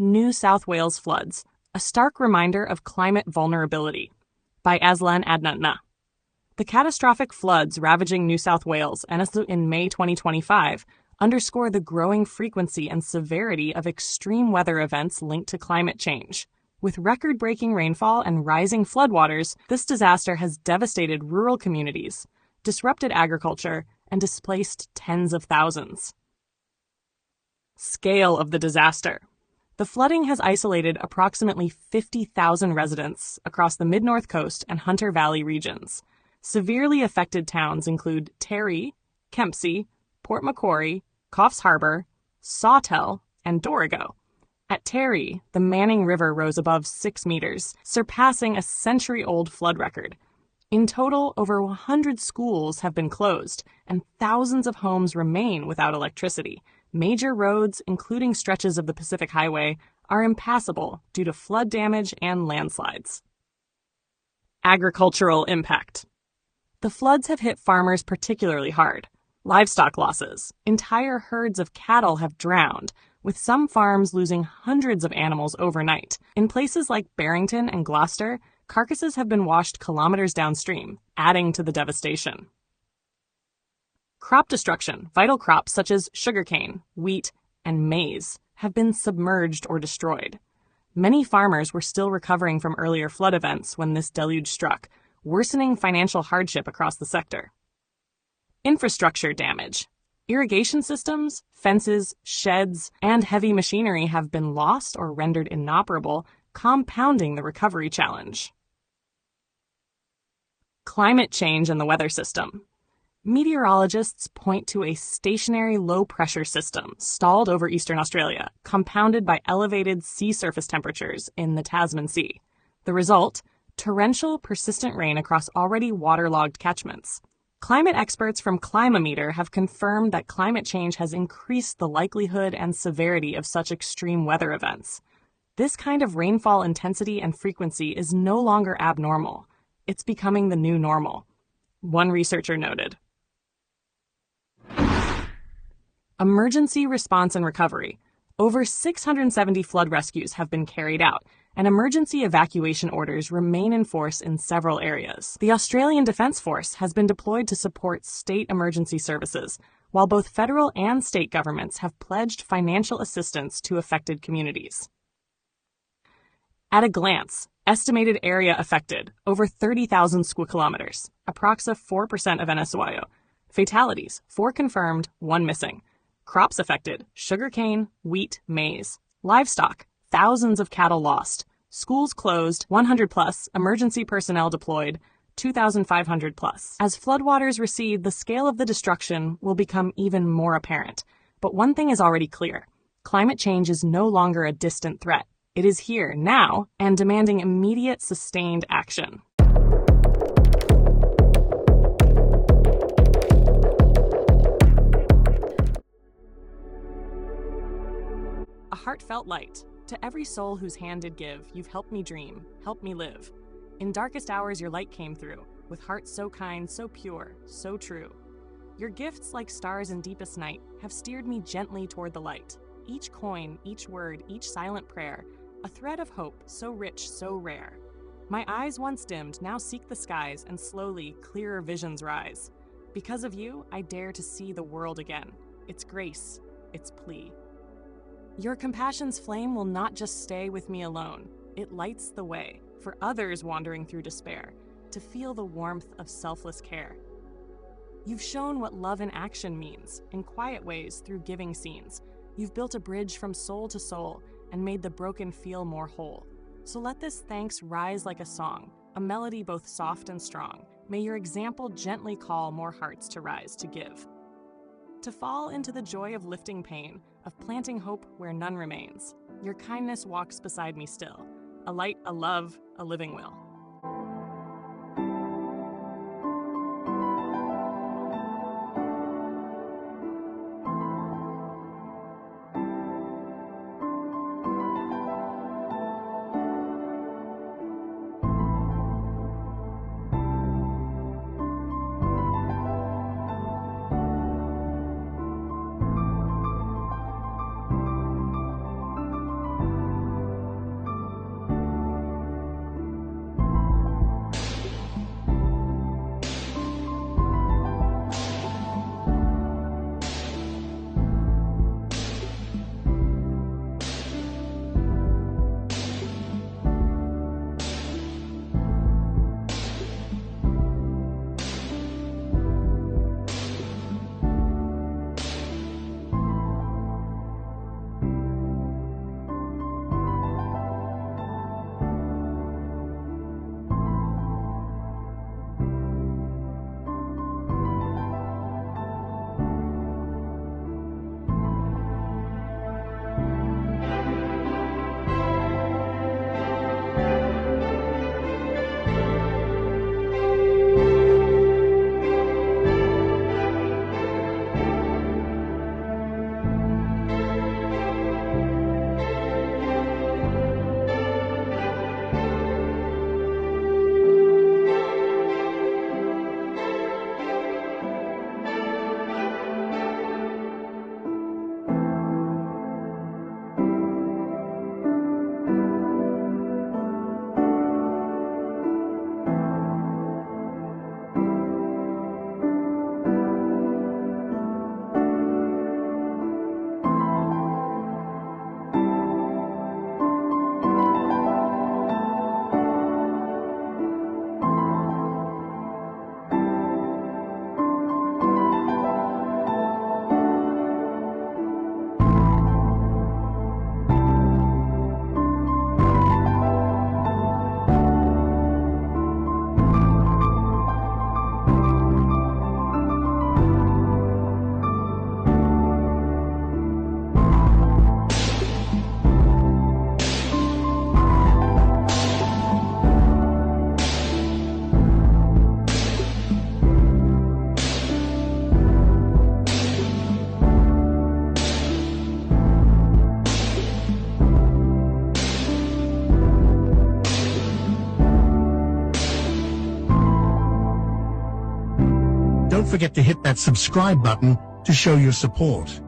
New South Wales Floods, a stark reminder of climate vulnerability, by AZLAN ADNAN. The catastrophic floods ravaging New South Wales in May 2025 underscore the growing frequency and severity of extreme weather events linked to climate change. With record-breaking rainfall and rising floodwaters, this disaster has devastated rural communities, disrupted agriculture, and displaced tens of thousands. Scale of the disaster. The flooding has isolated approximately 50,000 residents across the mid-north coast and Hunter Valley regions. Severely affected towns include Taree, Kempsey, Port Macquarie, Coffs Harbour, Sawtell, and Dorrigo. At Taree, the Manning River rose above 6 meters, surpassing a century-old flood record. In total, over 100 schools have been closed, and thousands of homes remain without electricity. Major roads, including stretches of the Pacific Highway, are impassable due to flood damage and landslides. Agricultural impact. The floods have hit farmers particularly hard. Livestock losses. Entire herds of cattle have drowned, with some farms losing hundreds of animals overnight. In places like Barrington and Gloucester, carcasses have been washed kilometers downstream, adding to the devastation. Crop destruction. Vital crops such as sugarcane, wheat, and maize have been submerged or destroyed. Many farmers were still recovering from earlier flood events when this deluge struck, worsening financial hardship across the sector. Infrastructure damage. Irrigation systems, fences, sheds, and heavy machinery have been lost or rendered inoperable, compounding the recovery challenge. Climate change and the weather system. Meteorologists point to a stationary low-pressure system stalled over eastern Australia, compounded by elevated sea surface temperatures in the Tasman Sea. The result? Torrential, persistent rain across already waterlogged catchments. Climate experts from Climameter have confirmed that climate change has increased the likelihood and severity of such extreme weather events. This kind of rainfall intensity and frequency is no longer abnormal. It's becoming the new normal, one researcher noted. Emergency response and recovery. Over 670 flood rescues have been carried out, and emergency evacuation orders remain in force in several areas. The Australian Defence Force has been deployed to support state emergency services, while both federal and state governments have pledged financial assistance to affected communities. At a glance, estimated area affected, over 30,000 square kilometers, approximately 4% of NSYO. Fatalities, 4 confirmed, 1 missing. Crops affected, sugarcane, wheat, maize. Livestock, thousands of cattle lost. Schools closed, 100 plus, emergency personnel deployed, 2,500 plus. As floodwaters recede, the scale of the destruction will become even more apparent. But one thing is already clear. Climate change is no longer a distant threat. It is here, now, and demanding immediate, sustained action. A heartfelt light. To every soul whose hand did give, you've helped me dream, helped me live. In darkest hours your light came through, with hearts so kind, so pure, so true. Your gifts, like stars in deepest night, have steered me gently toward the light. Each coin, each word, each silent prayer, a thread of hope, so rich, so rare. My eyes once dimmed, now seek the skies, and slowly, clearer visions rise. Because of you, I dare to see the world again. Its grace, its plea. Your compassion's flame will not just stay with me alone. It lights the way for others wandering through despair to feel the warmth of selfless care. You've shown what love in action means, in quiet ways through giving scenes. You've built a bridge from soul to soul and made the broken feel more whole. So let this thanks rise like a song, a melody both soft and strong. May your example gently call more hearts to rise to give. To fall into the joy of lifting pain, of planting hope where none remains. Your kindness walks beside me still, a light, a love, a living will. Don't forget to hit that subscribe button to show your support.